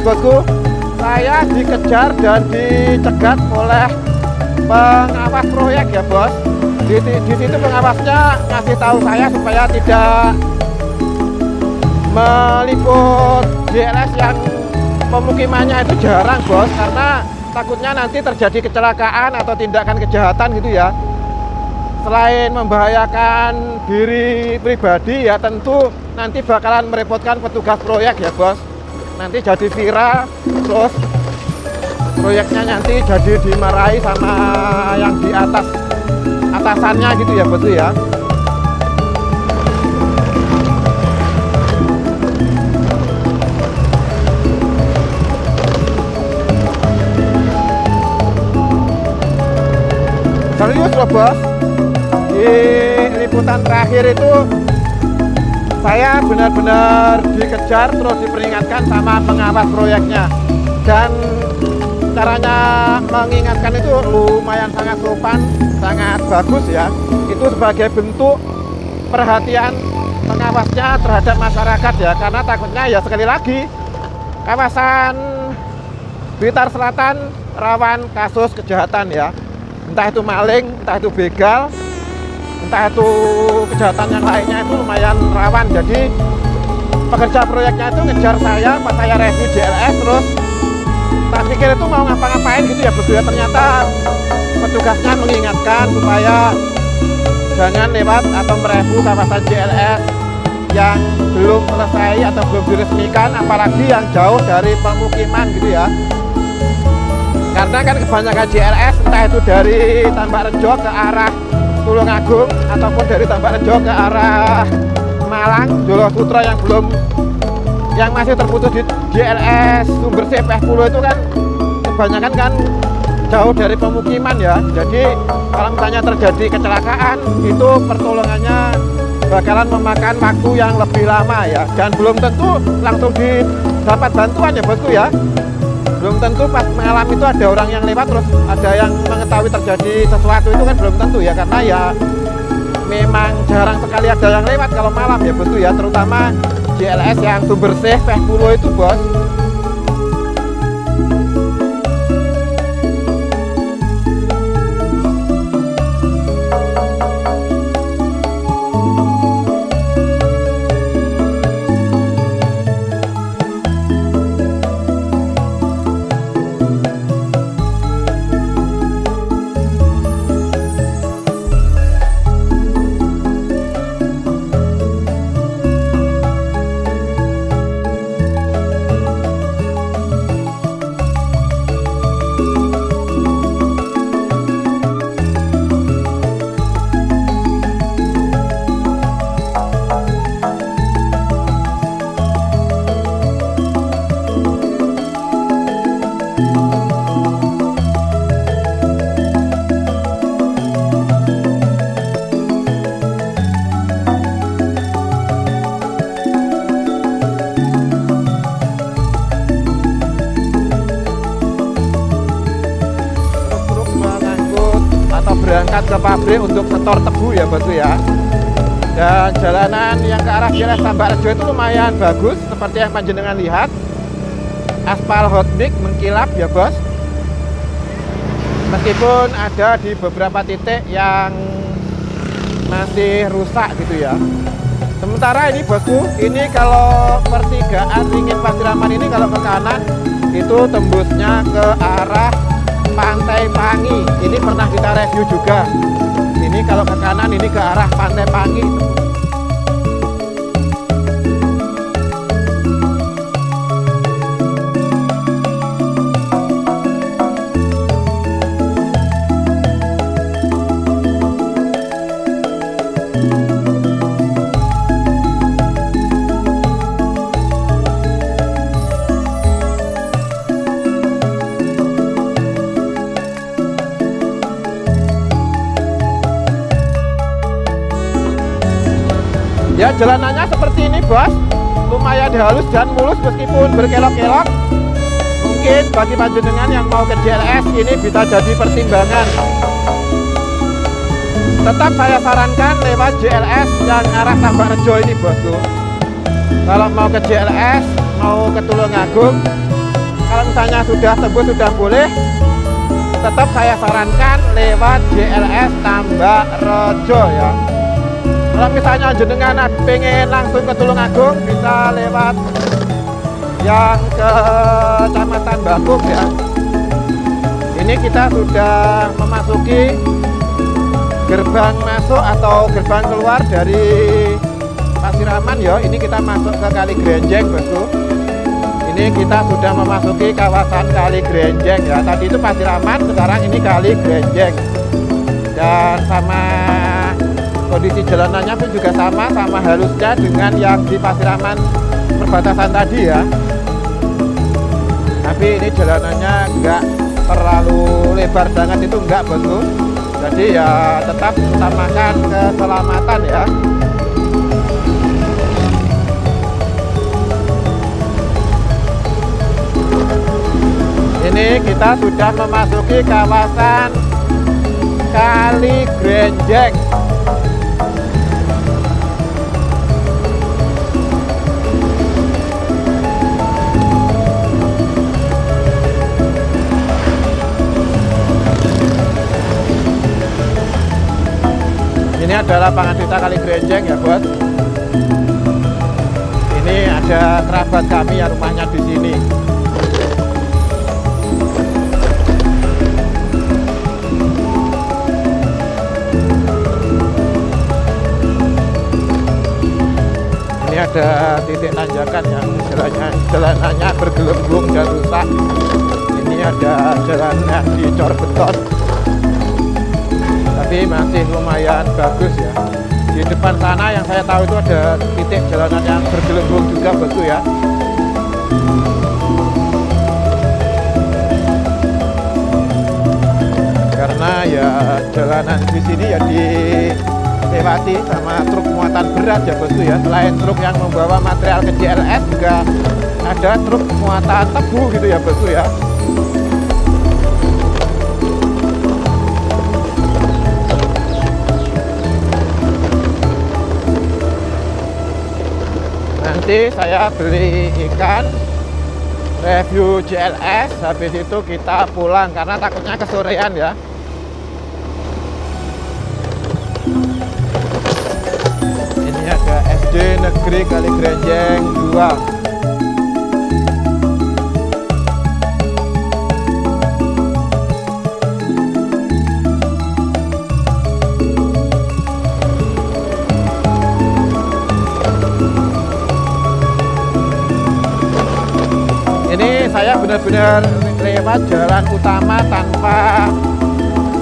Bosku, saya dikejar dan dicegat oleh pengawas proyek ya, bos. Di situ pengawasnya ngasih tahu saya supaya tidak meliput JLS yang pemukimannya itu jarang, bos, karena takutnya nanti terjadi kecelakaan atau tindakan kejahatan gitu ya. Selain membahayakan diri pribadi ya, tentu nanti bakalan merepotkan petugas proyek ya, bos. Nanti jadi viral, terus proyeknya nanti jadi dimarahi sama yang di atasannya gitu ya, bos ya. Serius loh, bos. Di liputan terakhir itu saya benar-benar dikejar, terus diperingatkan sama pengawas proyeknya. Dan caranya mengingatkan itu lumayan sangat sopan, sangat bagus ya. Itu sebagai bentuk perhatian pengawasnya terhadap masyarakat ya, karena takutnya ya sekali lagi kawasan Blitar Selatan rawan kasus kejahatan ya, entah itu maling, entah itu begal, entah itu kejahatan yang lainnya, itu lumayan rawan. Jadi pekerja proyeknya itu ngejar saya pas saya review JLS, terus tak pikir itu mau ngapa-ngapain gitu ya bos ya, ternyata petugasnya mengingatkan supaya jangan lewat atau mereview kawasan JLS yang belum selesai atau belum diresmikan, apalagi yang jauh dari pemukiman gitu ya. Karena kan kebanyakan JLS entah itu dari Tambak Rejo ke arah Tulungagung ataupun dari Tambak Rejo ke arah Malang, Jolo Sutra yang masih terputus di JLS Sumbersih P10 itu kan kebanyakan kan jauh dari pemukiman ya. Jadi kalau misalnya terjadi kecelakaan itu pertolongannya bakalan memakan waktu yang lebih lama ya, dan belum tentu langsung didapat bantuan ya bosku ya. Belum tentu pas malam itu ada orang yang lewat terus ada yang mengetahui terjadi sesuatu, itu kan belum tentu ya, karena ya memang jarang sekali ada yang lewat kalau malam ya bosku ya, terutama JLS yang Sumbersih P10 itu bos. Berangkat ke pabrik untuk setor tebu ya bosku ya. Dan jalanan yang ke arah JLS Tambak Rejo itu lumayan bagus seperti yang panjenengan lihat. Aspal hot mix mengkilap ya bos, meskipun ada di beberapa titik yang masih rusak gitu ya. Sementara ini bosku, ini kalau pertigaan Ringin Pasiraman ini kalau ke kanan itu tembusnya ke arah Pantai Pangi. Ini pernah kita review juga. Ini kalau ke kanan ini ke arah Pantai Pangi. Ya jalanannya seperti ini bos, lumayan halus dan mulus meskipun berkelok-kelok. Mungkin bagi panjenengan yang mau ke JLS ini bisa jadi pertimbangan. Tetap saya sarankan lewat JLS yang arah Tambak Rejo ini bosku. Kalau mau ke JLS, mau ke Tulungagung, kalau misalnya sudah tembus sudah boleh, tetap saya sarankan lewat JLS Tambak Rejo ya. Kalau misalnya jenengan pengen langsung ke Tulungagung, bisa lewat yang ke Kecamatan Bakung ya. Ini kita sudah memasuki gerbang masuk atau gerbang keluar dari Pasiraman ya. Ini kita masuk ke Kali Grenjeng bosku. Ini kita sudah memasuki kawasan Kali Grenjeng ya. Tadi itu Pasiraman, sekarang ini Kali Grenjeng. Dan sama kondisi jalanannya pun juga sama halusnya dengan yang di Pasiraman perbatasan tadi ya. Tapi ini jalanannya enggak terlalu lebar banget, itu enggak bosku. Jadi ya tetap utamakan keselamatan ya. Ini kita sudah memasuki kawasan Kali Grenjeng. Ini adalah lapangan desa Kali Grenjeng ya bos. Ini ada kerabat kami yang rumahnya di sini. Ini ada titik tanjakan yang jalanannya bergelembung dan rusak. Ini ada jalannya dicor beton, tapi masih lumayan bagus ya. Di depan sana yang saya tahu itu ada titik jalanan yang bergelembung juga betul ya. Karena ya jalanan di sini ya dilewati sama truk muatan berat ya betul ya. Selain truk yang membawa material ke JLS juga ada truk muatan tebu gitu ya betul ya. Nanti saya beli ikan, review JLS, habis itu kita pulang karena takutnya kesorean ya. Ini ada SD Negeri Kali Grenjeng 2. Ini saya benar-benar lewat jalan utama tanpa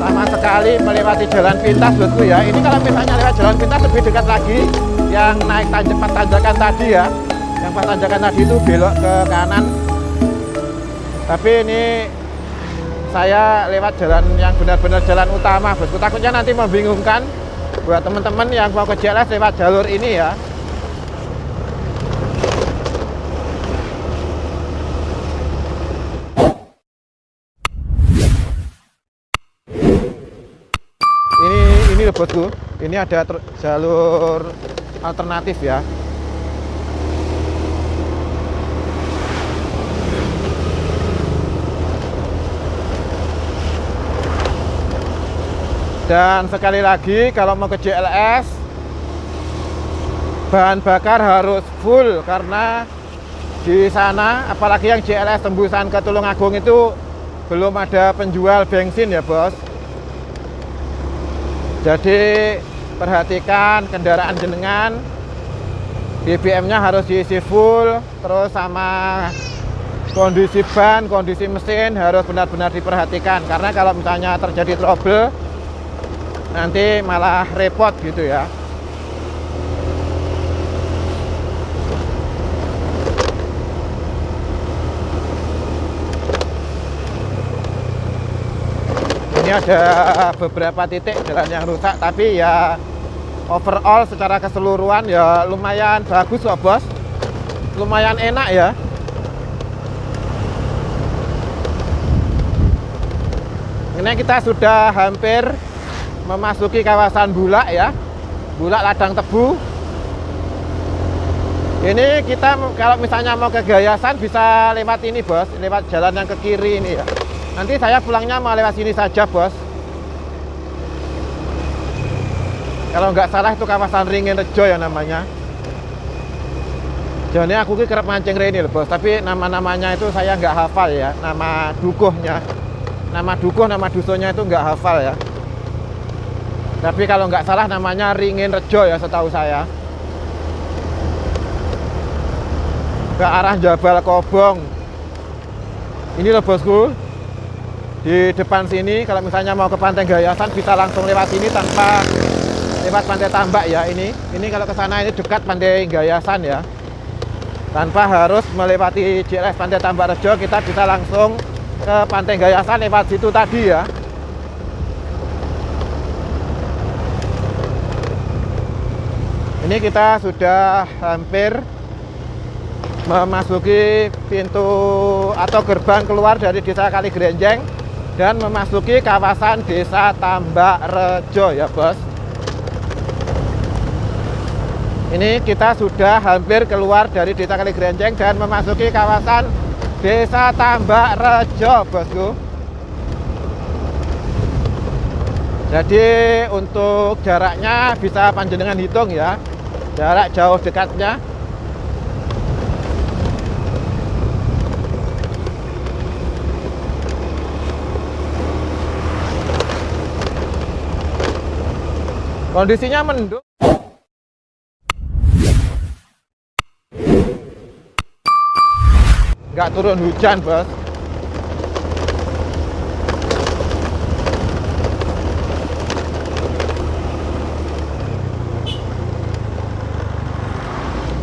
sama sekali melewati jalan pintas bosku ya. Ini kalau misalnya lewat jalan pintas lebih dekat lagi yang naik tanjakan tadi ya. Yang pas tanjakan tadi itu belok ke kanan. Tapi ini saya lewat jalan yang benar-benar jalan utama bosku. Takutnya nanti membingungkan buat teman-teman yang mau ke JLS lewat jalur ini ya. Ini loh bosku, ini ada jalur alternatif ya. Dan sekali lagi kalau mau ke JLS bahan bakar harus full karena di sana apalagi yang JLS tembusan ke Tulungagung itu belum ada penjual bensin ya bos. Jadi perhatikan kendaraan jenengan, BBM-nya harus diisi full, terus sama kondisi ban, kondisi mesin harus benar-benar diperhatikan. Karena kalau misalnya terjadi trouble, nanti malah repot gitu ya. Ini ada beberapa titik jalan yang rusak, tapi ya overall secara keseluruhan ya lumayan bagus kok bos, lumayan enak ya. Ini kita sudah hampir memasuki kawasan Bulak ya, Bulak Ladang Tebu. Ini kita kalau misalnya mau ke Gayasan bisa lewat ini bos, lewat jalan yang ke kiri ini ya. Nanti saya pulangnya mau lewat sini saja bos. Kalau nggak salah itu kawasan Ringin Rejo ya namanya. Jadi aku kerap mancing ini loh bos, tapi nama-namanya itu saya nggak hafal ya. Nama dukuhnya, nama dukuh, nama dusunnya itu nggak hafal ya. Tapi kalau nggak salah namanya Ringin Rejo ya setahu saya. Ke arah Jabal Kobong. Ini loh bosku. Di depan sini kalau misalnya mau ke Pantai Gayasan bisa langsung lewat sini tanpa lewat Pantai Tambak ya. Ini kalau ke sana ini dekat Pantai Gayasan ya. Tanpa harus melewati JLS Pantai Tambak Rejo, kita bisa langsung ke Pantai Gayasan lewat situ tadi ya. Ini kita sudah hampir memasuki pintu atau gerbang keluar dari Desa Kaligrenjeng dan memasuki kawasan Desa Tambakrejo ya bos. Ini kita sudah hampir keluar dari Desa Kaligrenjeng dan memasuki kawasan Desa Tambakrejo bosku. Jadi untuk jaraknya bisa panjenengan hitung ya, jarak jauh dekatnya. Kondisinya mendung. Nggak turun hujan, bos.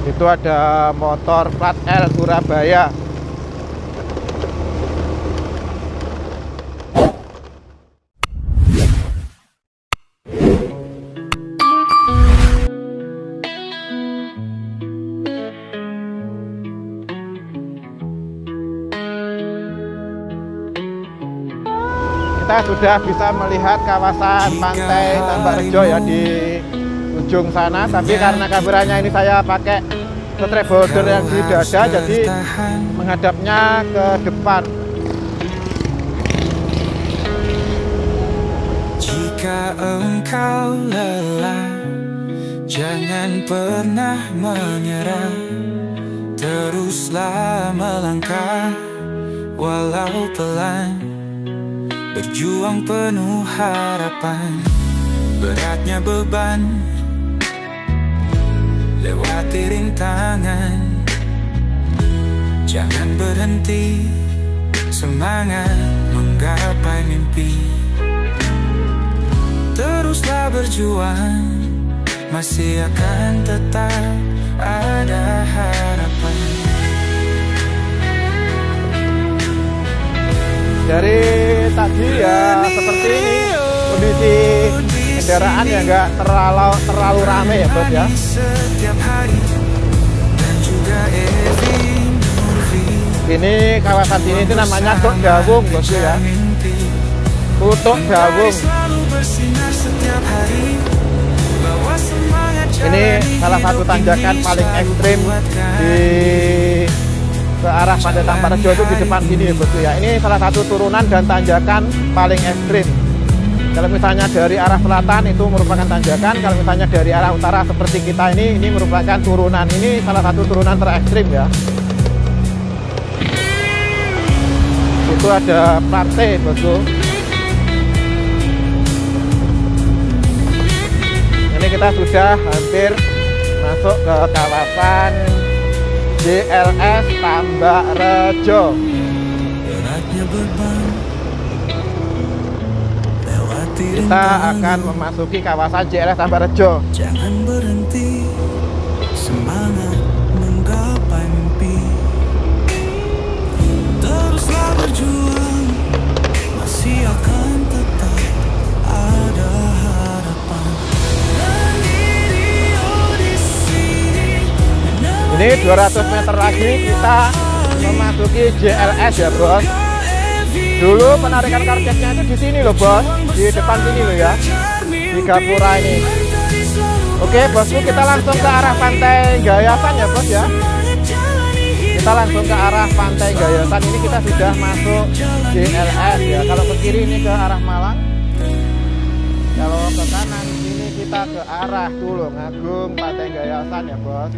Itu ada motor plat L Surabaya. Kita sudah bisa melihat kawasan pantai Tambakrejo ya di ujung sana, tapi karena kameranya ini saya pakai strap holder yang di dada, jadi menghadapnya ke depan. Jika engkau lelah, jangan pernah menyerah, teruslah melangkah walau pelan, berjuang penuh harapan. Beratnya beban, lewati rintangan, jangan berhenti, semangat menggapai mimpi. Teruslah berjuang, masih akan tetap ada harapan. Dari tadi ya seperti ini kondisi kendaraan yang nggak terlalu rame ya bos ya. Ini kawasan sini itu namanya Tuk Dawung bos ya. Tuk Dawung. Ini salah satu tanjakan paling ekstrim di ke arah Pantai Tambakrejo itu di depan sini ya bos ya. Ini salah satu turunan dan tanjakan paling ekstrim. Kalau misalnya dari arah selatan itu merupakan tanjakan, kalau misalnya dari arah utara seperti kita ini merupakan turunan. Ini salah satu turunan terekstrim ya. Itu ada partai bosku. Ini kita sudah hampir masuk ke kawasan JLS Tambakrejo. Kita akan memasuki kawasan JLS Tambakrejo. Jangan berhenti, semangat menggapai mimpi. Teruslah berjuang, masih akan tetap ada harapan. Ini 200 meter lagi kita memasuki JLS ya bos. Dulu penarikan karpetnya itu di sini loh bos, di depan sini loh ya, di Gapura ini. Oke bosku, kita langsung ke arah Pantai Gayasan ya bos ya. Kita langsung ke arah Pantai Gayasan. Ini kita sudah masuk JLS ya. Kalau ke kiri ini ke arah Malang, kalau ke kanan ini kita ke arah Tulungagung Pantai Gayasan ya bos.